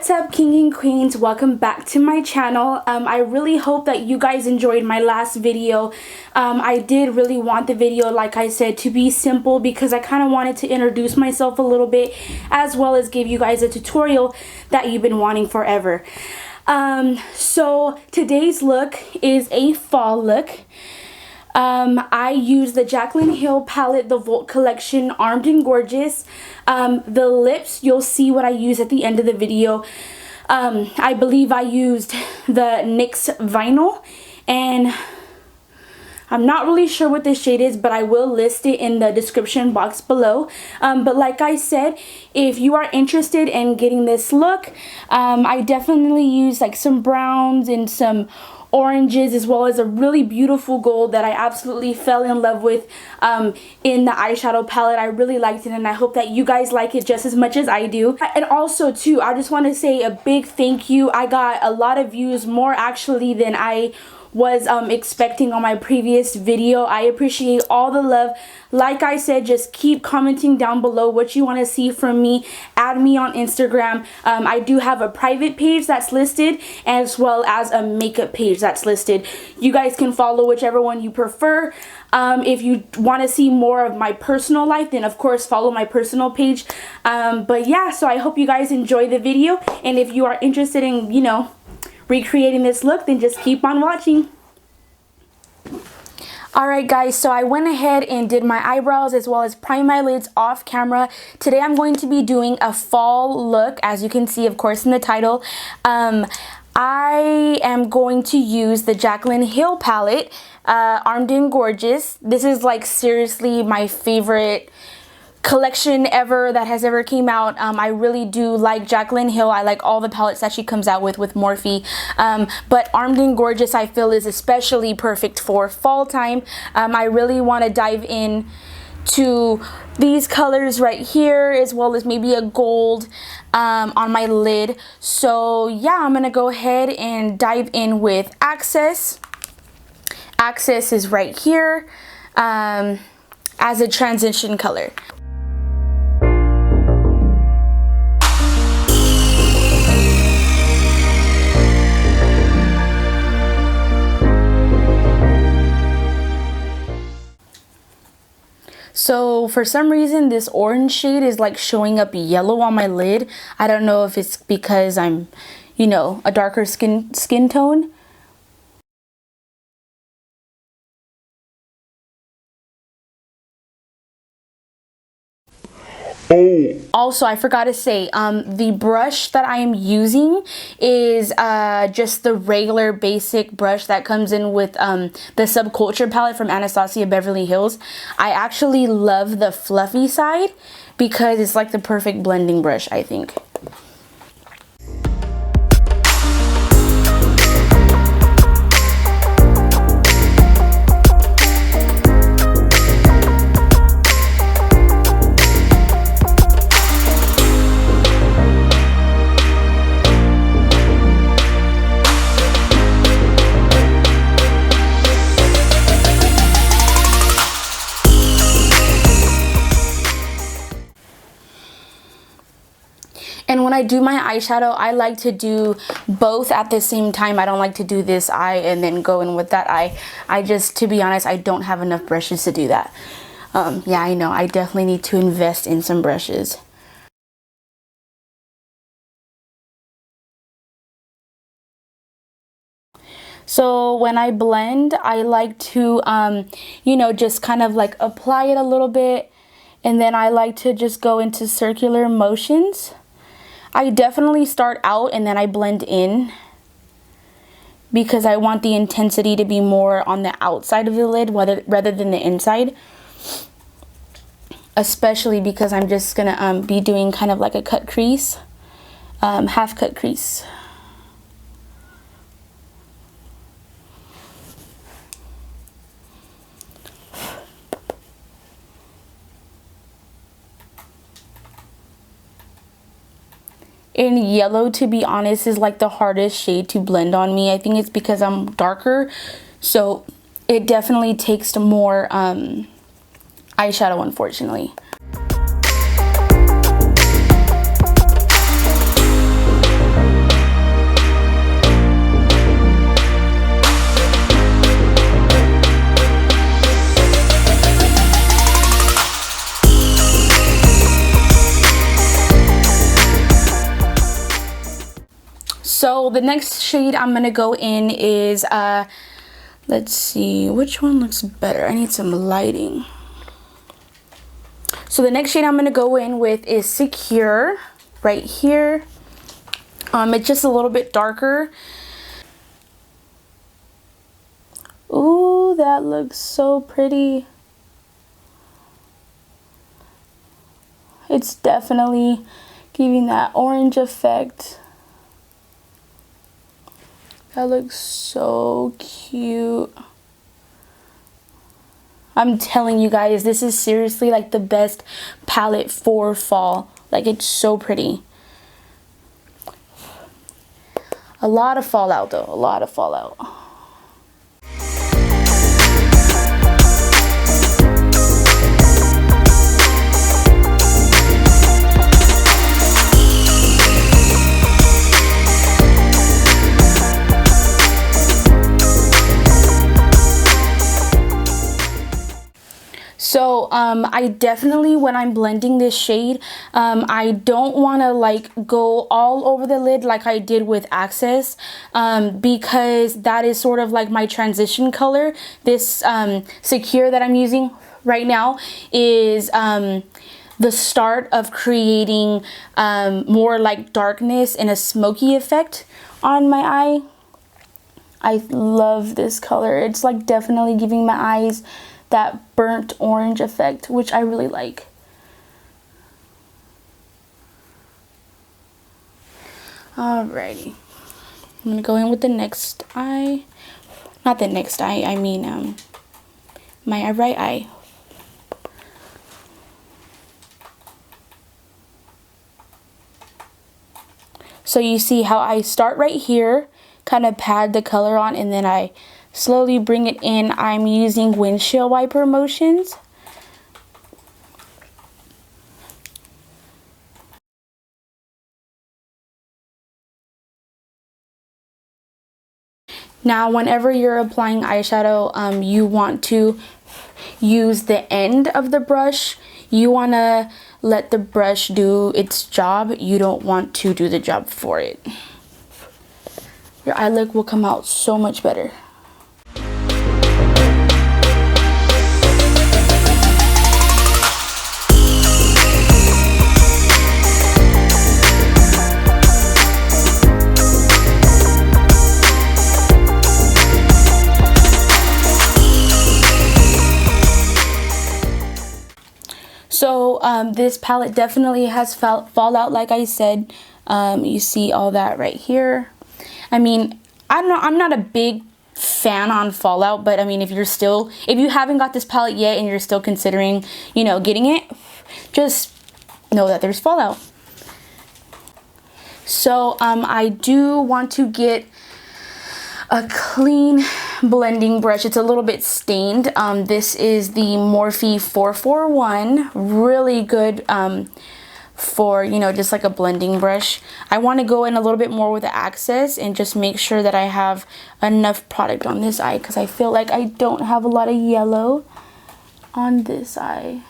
What's up, king and queens? Welcome back to my channel. I really hope that you guys enjoyed my last video. I did really want the video, like I said, to be simple because I kind of wanted to introduce myself a little bit as well as give you guys a tutorial that you've been wanting forever. So today's look is a fall look. I use the Jaclyn Hill palette, the Volt collection, Armed and Gorgeous. The lips, you'll see what I use at the end of the video. I believe I used the NYX Vinyl, and I'm not really sure what this shade is, but I will list it in the description box below. But like I said, if you are interested in getting this look, I definitely use like some browns and some oranges, as well as a really beautiful gold that I absolutely fell in love with in the eyeshadow palette. I really liked it, and I hope that you guys like it just as much as I do. And also too, I just want to say a big thank you. I got a lot of views, more actually than I was expecting on my previous video. I appreciate all the love. Like I said, just keep commenting down below what you want to see from me. Add me on Instagram. I do have a private page that's listed, as well as a makeup page that's listed. You guys can follow whichever one you prefer. If you want to see more of my personal life, then of course follow my personal page. But yeah, so I hope you guys enjoy the video, and if you are interested in, you know, recreating this look, then just keep on watching. Alright guys, so I went ahead and did my eyebrows as well as prime my lids off camera. Today I'm going to be doing a fall look, as you can see of course in the title. I am going to use the Jaclyn Hill palette, Armed and Gorgeous. This is like seriously my favorite collection ever that has ever came out. I really do like Jaclyn Hill. I like all the palettes that she comes out with Morphe. But Armed and Gorgeous I feel is especially perfect for fall time. I really want to dive in to these colors right here, as well as maybe a gold on my lid. So yeah, I'm gonna go ahead and dive in with Access. Access is right here as a transition color. So for some reason this orange shade is like showing up yellow on my lid. I don't know if it's because I'm, you know, a darker skin tone. Oh. Also, I forgot to say, the brush that I am using is just the regular basic brush that comes in with the Subculture palette from Anastasia Beverly Hills. I actually love the fluffy side because it's like the perfect blending brush, I think. And when I do my eyeshadow, I like to do both at the same time. I don't like to do this eye and then go in with that eye. I just, to be honest, I don't have enough brushes to do that. Yeah, I know. I definitely need to invest in some brushes. So when I blend, I like to, you know, just kind of like apply it a little bit. And then I like to just go into circular motions. I definitely start out and then I blend in because I want the intensity to be more on the outside of the lid rather than the inside. Especially because I'm just gonna be doing kind of like a cut crease, half cut crease. And yellow, to be honest, is like the hardest shade to blend on me. I think it's because I'm darker, so it definitely takes more eyeshadow, unfortunately. So the next shade I'm gonna go in is let's see, which one looks better? I need some lighting. So the next shade I'm gonna go in with is Secure, right here. It's just a little bit darker. Ooh, that looks so pretty. It's definitely giving that orange effect. That looks so cute. I'm telling you guys, this is seriously like the best palette for fall. Like, it's so pretty. A lot of fallout though, a lot of fallout. So I definitely, when I'm blending this shade, I don't want to like go all over the lid like I did with Access, because that is sort of like my transition color. This Secure that I'm using right now is the start of creating more like darkness and a smoky effect on my eye. I love this color. It's like definitely giving my eyes that burnt orange effect, which I really like. Alrighty, I'm gonna go in with the next eye. Not the next eye, I mean my right eye. So you see how I start right here, kind of pad the color on, and then I slowly bring it in. I'm using windshield wiper motions. Now, whenever you're applying eyeshadow, you want to use the end of the brush. You want to let the brush do its job. You don't want to do the job for it. Your eye look will come out so much better. So this palette definitely has fallout, like I said. You see all that right here. I mean, I'm not a big fan on fallout, but I mean, if you haven't got this palette yet and you're still considering, you know, getting it, just know that there's fallout. So I do want to get a clean blending brush. It's a little bit stained. This is the Morphe 441. Really good for, you know, just like a blending brush. I want to go in a little bit more with the Access and just make sure that I have enough product on this eye, because I feel like I don't have a lot of yellow on this eye.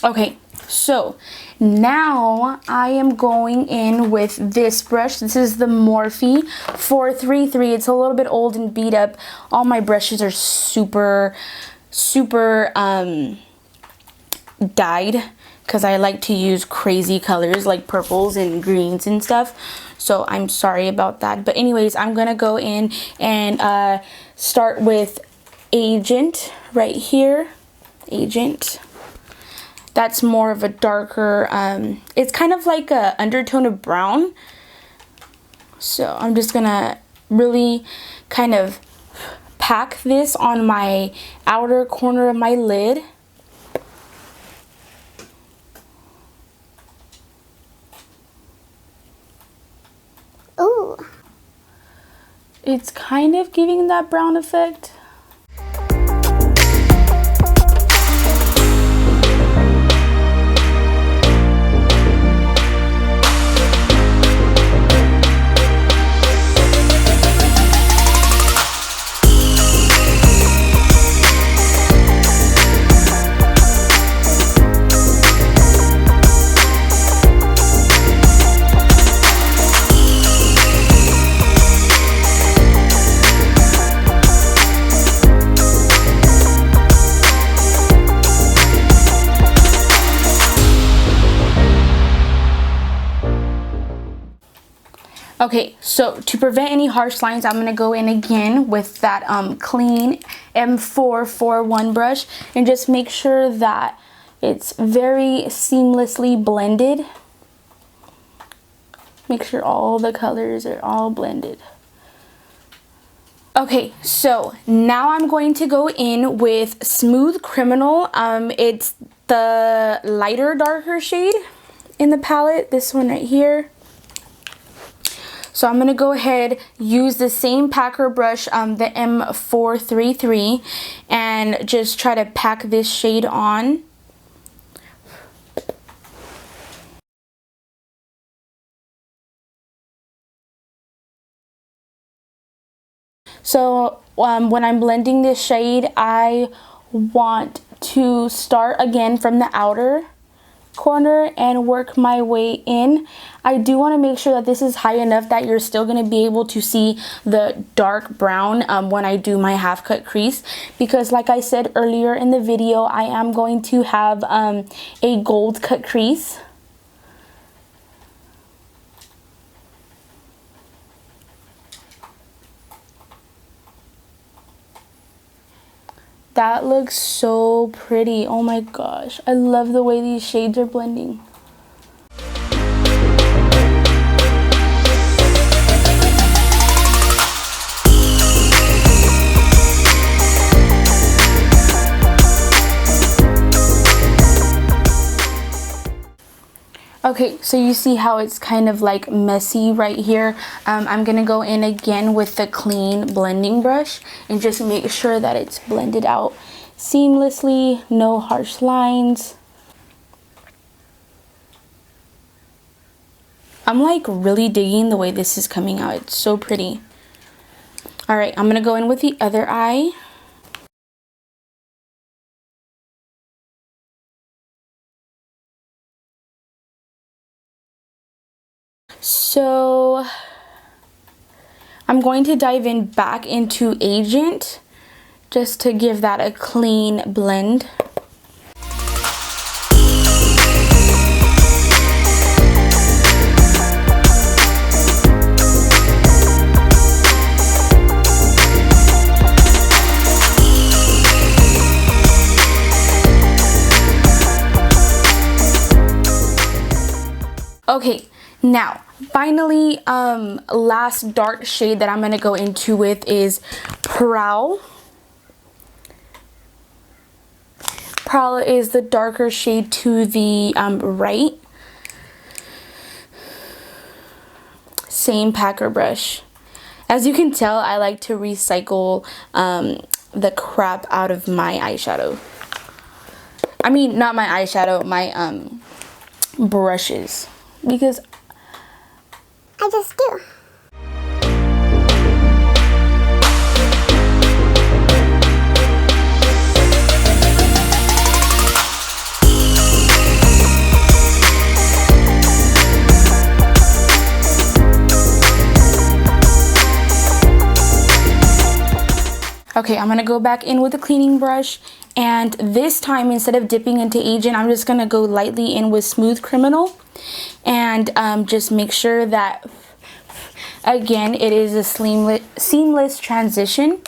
Okay, so now I am going in with this brush. This is the Morphe 433. It's a little bit old and beat up. All my brushes are super dyed, because I like to use crazy colors like purples and greens and stuff. So I'm sorry about that. But anyways, I'm gonna go in and start with Agent right here. Agent. That's more of a darker, it's kind of like a undertone of brown. So I'm just gonna really kind of pack this on my outer corner of my lid. Ooh. It's kind of giving that brown effect. Okay, so to prevent any harsh lines, I'm going to go in again with that clean M441 brush and just make sure that it's very seamlessly blended. Make sure all the colors are all blended. Okay, so now I'm going to go in with Smooth Criminal. It's the lighter, darker shade in the palette, this one right here. So I'm going to go ahead, use the same packer brush, the M433, and just try to pack this shade on. So when I'm blending this shade, I want to start again from the outer corner and work my way in. I do want to make sure that this is high enough that you're still going to be able to see the dark brown when I do my half cut crease, because like I said earlier in the video, I am going to have a gold cut crease. That looks so pretty. Oh my gosh, I love the way these shades are blending. Okay, so you see how it's kind of like messy right here. I'm gonna go in again with the clean blending brush and just make sure that it's blended out seamlessly, no harsh lines. I'm like really digging the way this is coming out. It's so pretty. All right, I'm gonna go in with the other eye. So I'm going to dive in back into Agent just to give that a clean blend. Okay, now finally, last dark shade that I'm going to go into with is Prowl. Prowl is the darker shade to the right. Same packer brush. As you can tell, I like to recycle the crap out of my eyeshadow. I mean, not my eyeshadow, my brushes. Because I just do. Okay, I'm going to go back in with a cleaning brush, and this time instead of dipping into Agent, I'm just going to go lightly in with Smooth Criminal and just make sure that, again, it is a seamless transition.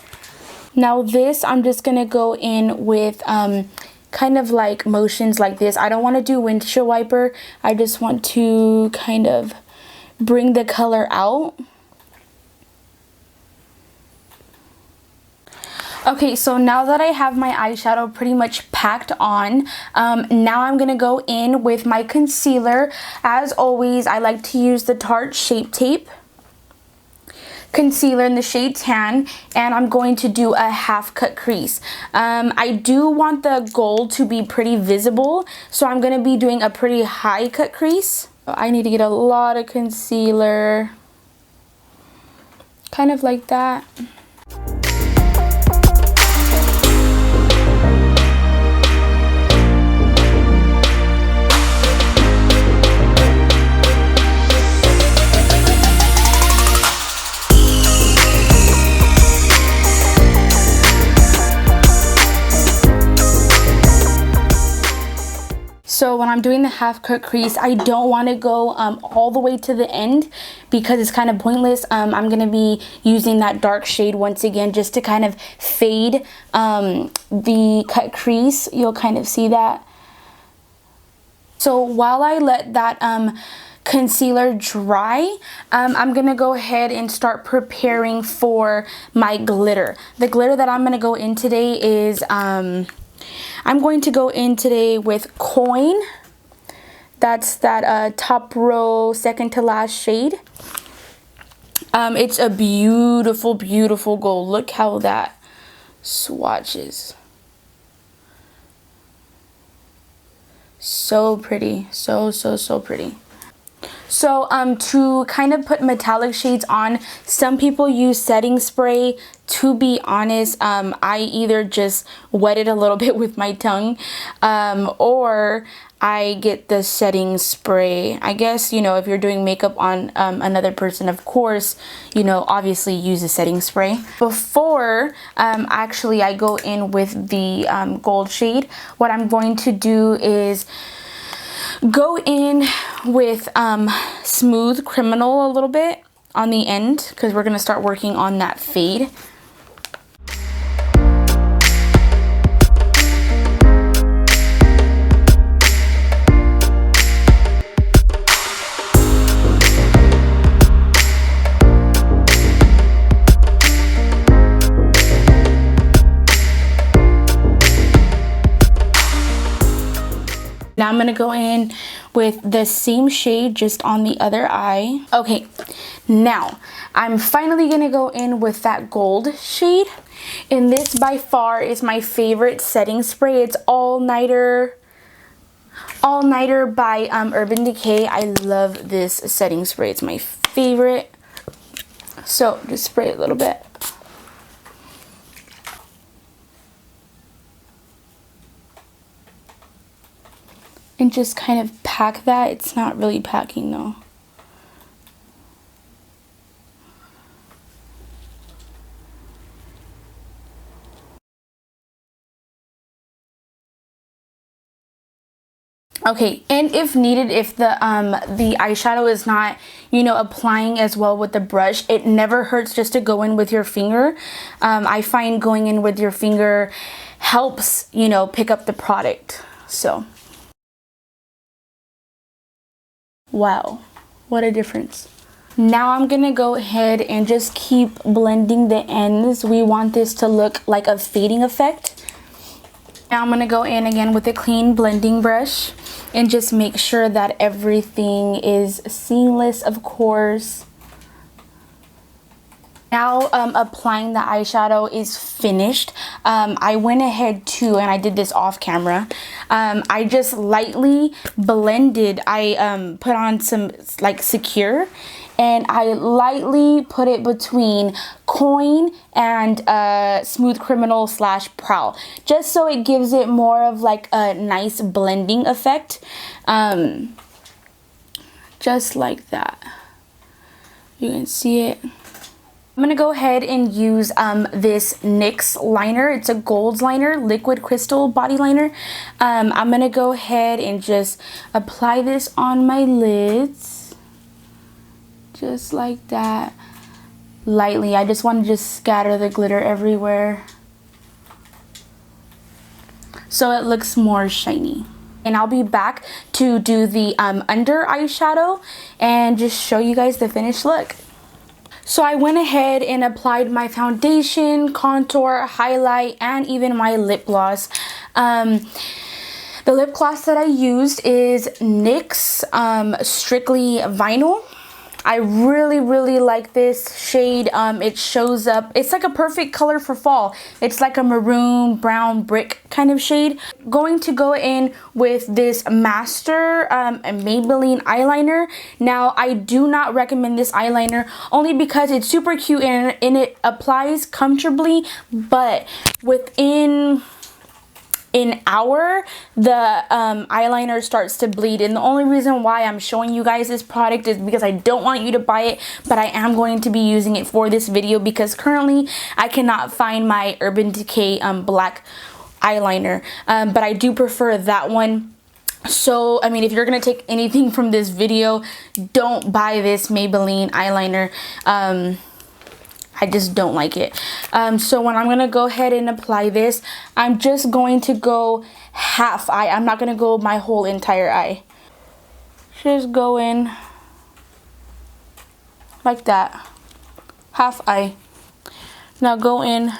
Now this, I'm just going to go in with kind of like motions like this. I don't want to do windshield wiper. I just want to kind of bring the color out. Okay, so now that I have my eyeshadow pretty much packed on, now I'm going to go in with my concealer. As always, I like to use the Tarte Shape Tape concealer in the shade Tan, and I'm going to do a half cut crease. I do want the gold to be pretty visible, so I'm going to be doing a pretty high cut crease. I need to get a lot of concealer, kind of like that. So when I'm I'm doing the half cut crease. I don't want to go all the way to the end because it's kind of pointless. I'm going to be using that dark shade once again just to kind of fade the cut crease. You'll kind of see that. So while I let that concealer dry, I'm gonna go ahead and start preparing for my glitter. The glitter that I'm gonna go in today is I'm going to go in today with Coin. That's that top row, second to last shade. It's a beautiful, beautiful gold. Look how that swatches. So pretty. So pretty. So to kind of put metallic shades on, some people use setting spray. To be honest, I either just wet it a little bit with my tongue or I get the setting spray. I guess, you know, if you're doing makeup on another person, of course, you know, obviously use a setting spray. Before actually I go in with the gold shade, what I'm going to do is go in with Smooth Criminal a little bit on the end because we're going to start working on that fade. Now I'm going to go in with the same shade just on the other eye. Okay, now I'm finally going to go in with that gold shade. And this by far is my favorite setting spray. It's All Nighter by Urban Decay. I love this setting spray. It's my favorite. So just spray it a little bit. And just kind of pack that. It's not really packing though. Okay, and if needed, if the eyeshadow is not, you know, applying as well with the brush, it never hurts just to go in with your finger. I find going in with your finger helps, you know, pick up the product. So wow, what a difference. Now I'm gonna go ahead and just keep blending the ends. We want this to look like a fading effect. Now I'm gonna go in again with a clean blending brush and just make sure that everything is seamless, of course. Now applying the eyeshadow is finished. I went ahead too, and I did this off camera. I just lightly blended. I put on some like Secure, and I lightly put it between Coin and Smooth Criminal / Prowl, just so it gives it more of like a nice blending effect. Just like that. You can see it. I'm going to go ahead and use this NYX liner. It's a gold liner, liquid crystal body liner. I'm going to go ahead and just apply this on my lids. Just like that. Lightly. I just want to just scatter the glitter everywhere, so it looks more shiny. And I'll be back to do the under eyeshadow and just show you guys the finished look. So I went ahead and applied my foundation, contour, highlight, and even my lip gloss. The lip gloss that I used is NYX Strictly Vinyl. I really like this shade. It shows up, it's like a perfect color for fall. It's like a maroon brown brick kind of shade. Going to go in with this Master Maybelline eyeliner. Now I do not recommend this eyeliner only because it's super cute and it applies comfortably, but within an hour the eyeliner starts to bleed. And the only reason why I'm showing you guys this product is because I don't want you to buy it, but I am going to be using it for this video because currently I cannot find my Urban Decay black eyeliner, but I do prefer that one So, I mean, if you're going to take anything from this video, don't buy this Maybelline eyeliner. I just don't like it. So when I'm going to go ahead and apply this, I'm just going to go half eye. I'm not going to go my whole entire eye. Just go in like that. Half eye. Now go in.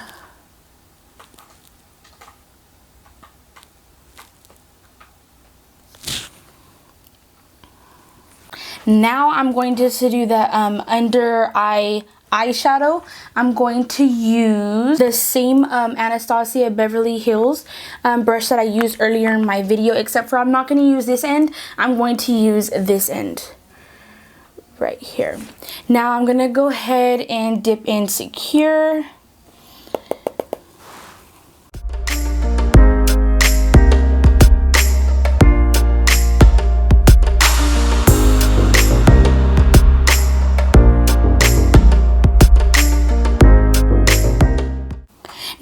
Now I'm going to do the under eye eyeshadow. I'm going to use the same Anastasia Beverly Hills brush that I used earlier in my video, except for I'm not going to use this end. I'm going to use this end right here. Now I'm going to go ahead and dip in Secure.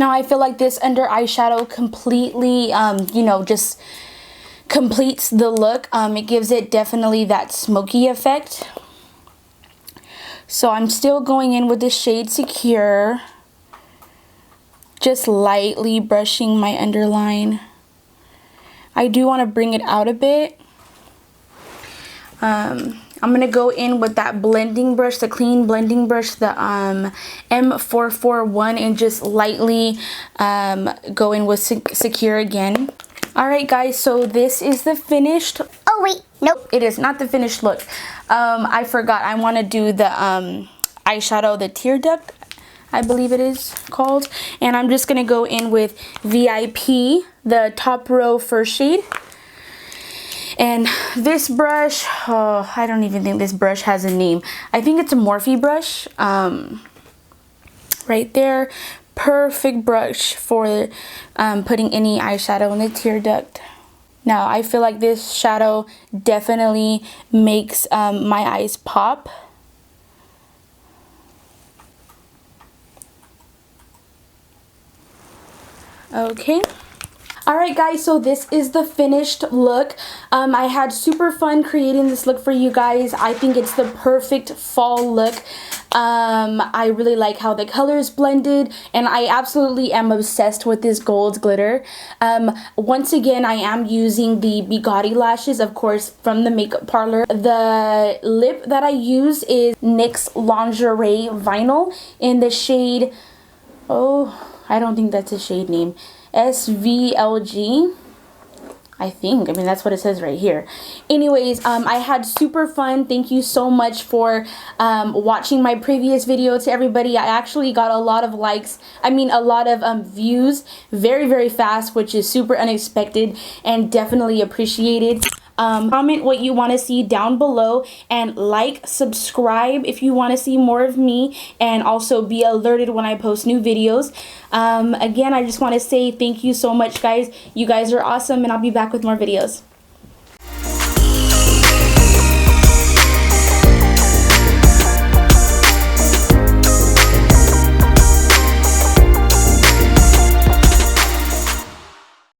Now I feel like this under eyeshadow completely, you know, just completes the look. It gives it definitely that smoky effect. So I'm still going in with the shade Secure. Just lightly brushing my underline. I do want to bring it out a bit. I'm going to go in with that blending brush, the clean blending brush, the M441, and just lightly go in with Secure again. Alright guys, so this is the finished... Oh wait, nope. It is not the finished look. I forgot, I want to do the eyeshadow, the Tear Duct, I believe it is called. And I'm just going to go in with VIP, the top row first shade. And this brush, oh, I don't even think this brush has a name. I think it's a Morphe brush. Right there. Perfect brush for putting any eyeshadow in the Tear Duct. Now, I feel like this shadow definitely makes my eyes pop. Okay. Alright guys, so this is the finished look. I had super fun creating this look for you guys. I think it's the perfect fall look. I really like how the colors blended, and I absolutely am obsessed with this gold glitter. Once again, I am using the Bugatti lashes, of course, from the Makeup Parlor. The lip that I use is NYX Lingerie Vinyl in the shade, oh, I don't think that's a shade name. SVLG, I think. I mean, that's what it says right here. Anyways, I had super fun. Thank you so much for watching my previous video. To everybody, I actually got a lot of likes. I mean, a lot of views very, very fast, which is super unexpected and definitely appreciated. Comment what you want to see down below, and like, subscribe if you want to see more of me, and also be alerted when I post new videos. Again, I just want to say thank you so much, guys. You guys are awesome, and I'll be back with more videos.